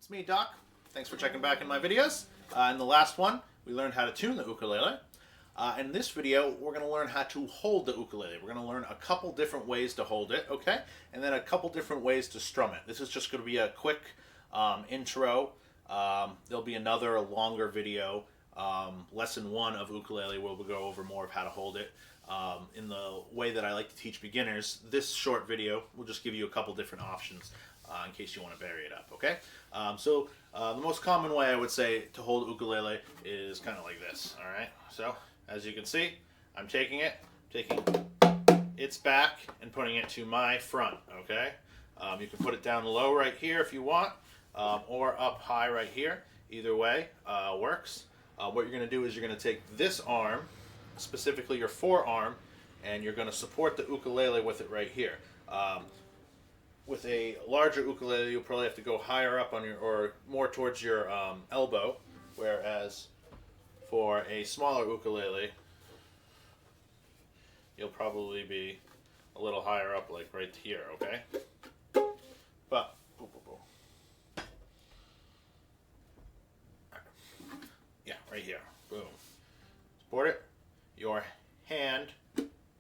It's me, Doc. Thanks for checking back in my videos. In the last one, we learned how to tune the ukulele. In this video, we're going to learn how to hold the ukulele. We're going to learn a couple different ways to hold it, okay? And then a couple different ways to strum it. This is just going to be a quick intro. There'll be another longer video, lesson 1 of ukulele, where we'll go over more of how to hold it. In the way that I like to teach beginners, this short video will just give you a couple different options in case you want to vary it up, okay? The most common way I would say to hold ukulele is kind of like this, all right? So, as you can see, I'm taking its back and putting it to my front, okay? You can put it down low right here if you want, or up high right here. Either way works. What you're going to do is you're going to take this arm, specifically your forearm, and you're going to support the ukulele with it right here. With a larger ukulele, you'll probably have to go higher up on your, or more towards your elbow, whereas for a smaller ukulele, you'll probably be a little higher up, like right here, okay? But, yeah, right here, boom. Support it. Your hand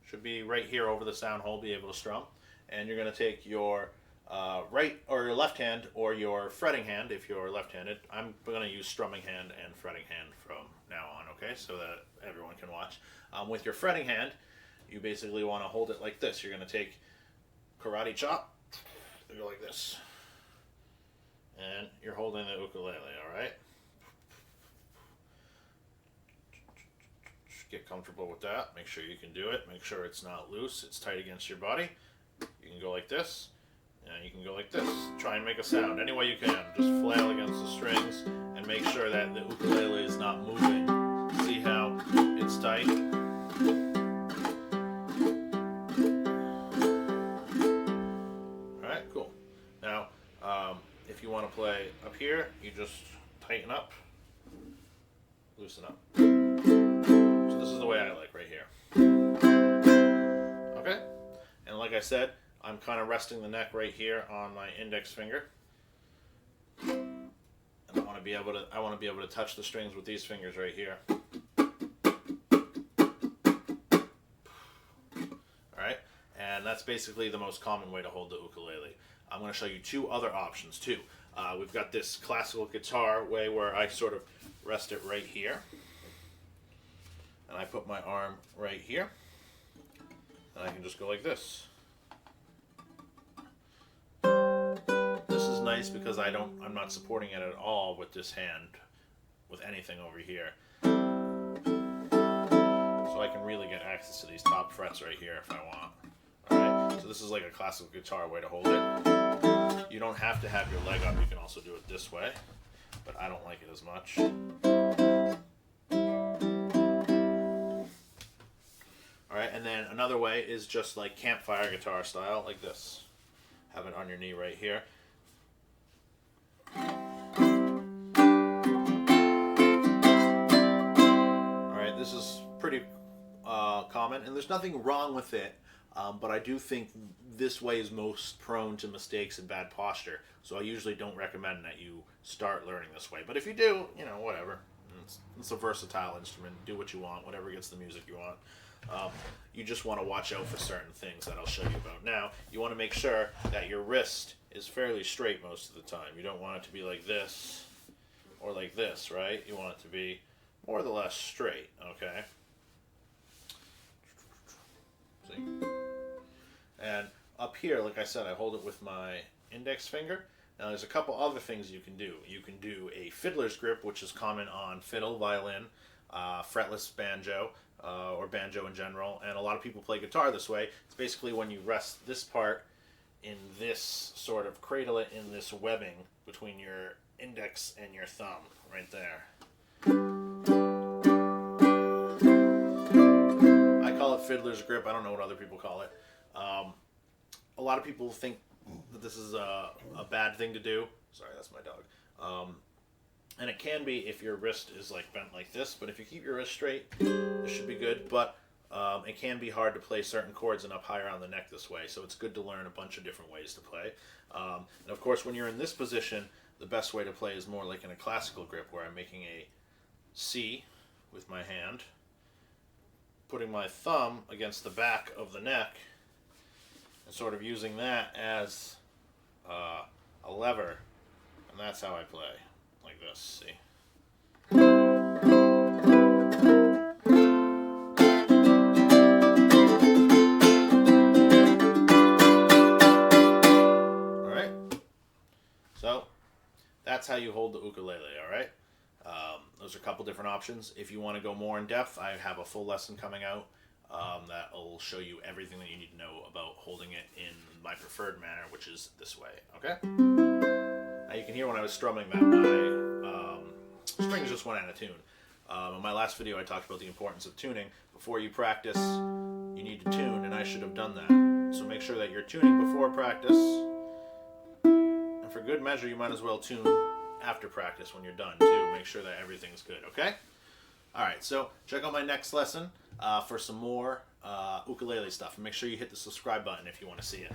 should be right here over the sound hole, be able to strum. And you're going to take your right or your left hand or your fretting hand if you're left-handed. I'm going to use strumming hand and fretting hand from now on, okay, so that everyone can watch. With your fretting hand, you basically want to hold it like this. You're going to take karate chop, you go like this, and you're holding the ukulele, all right? Get comfortable with that. Make sure you can do it. Make sure it's not loose. It's tight against your body. You can go like this, and you can go like this. Try and make a sound any way you can. Just flail against the strings and make sure that the ukulele is not moving. See how it's tight? Alright, cool. Now, if you want to play up here, you just tighten up, loosen up. So this is the way I like right here. Okay? And like I said, I'm kind of resting the neck right here on my index finger. And I want to be able to touch the strings with these fingers right here. Alright? And that's basically the most common way to hold the ukulele. I'm going to show you two other options too. We've got this classical guitar way where I sort of rest it right here. And I put my arm right here. And I can just go like this. This is nice because I'm not supporting it at all with this hand, with anything over here. So I can really get access to these top frets right here if I want. Alright, so this is like a classical guitar way to hold it. You don't have to have your leg up, you can also do it this way, but I don't like it as much. Alright, and then another way is just like campfire guitar style, like this. Have it on your knee right here. Alright, this is pretty common, and there's nothing wrong with it, but I do think this way is most prone to mistakes and bad posture, so I usually don't recommend that you start learning this way. But if you do, you know, whatever. It's a versatile instrument. Do what you want, whatever gets the music you want. You just want to watch out for certain things that I'll show you about now. You want to make sure that your wrist is fairly straight most of the time. You don't want it to be like this or like this, right? You want it to be more or less straight, okay? See? And up here, like I said, I hold it with my index finger. Now there's a couple other things you can do. You can do a fiddler's grip, which is common on fiddle, violin, fretless banjo, or banjo in general, and a lot of people play guitar this way. It's basically when you rest this part in this, sort of cradle it in this webbing between your index and your thumb, right there. I call it fiddler's grip. I don't know what other people call it. A lot of people think that this is a bad thing to do. Sorry, that's my dog. And it can be if your wrist is like bent like this, but if you keep your wrist straight, it should be good. But it can be hard to play certain chords and up higher on the neck this way, so it's good to learn a bunch of different ways to play. And of course, when you're in this position, the best way to play is more like in a classical grip, where I'm making a C with my hand, putting my thumb against the back of the neck, and sort of using that as a lever, and that's how I play, like this, see? Alright, so that's how you hold the ukulele, alright? Those are a couple different options. If you want to go more in depth, I have a full lesson coming out that will show you everything that you need to know about holding it in my preferred manner, which is this way, okay? Now you can hear when I was strumming that my strings just went out of tune. In my last video I talked about the importance of tuning. Before you practice, you need to tune, and I should have done that. So make sure that you're tuning before practice, and for good measure you might as well tune after practice when you're done too. Make sure that everything's good, okay? Alright, so check out my next lesson for some more ukulele stuff. And make sure you hit the subscribe button if you want to see it.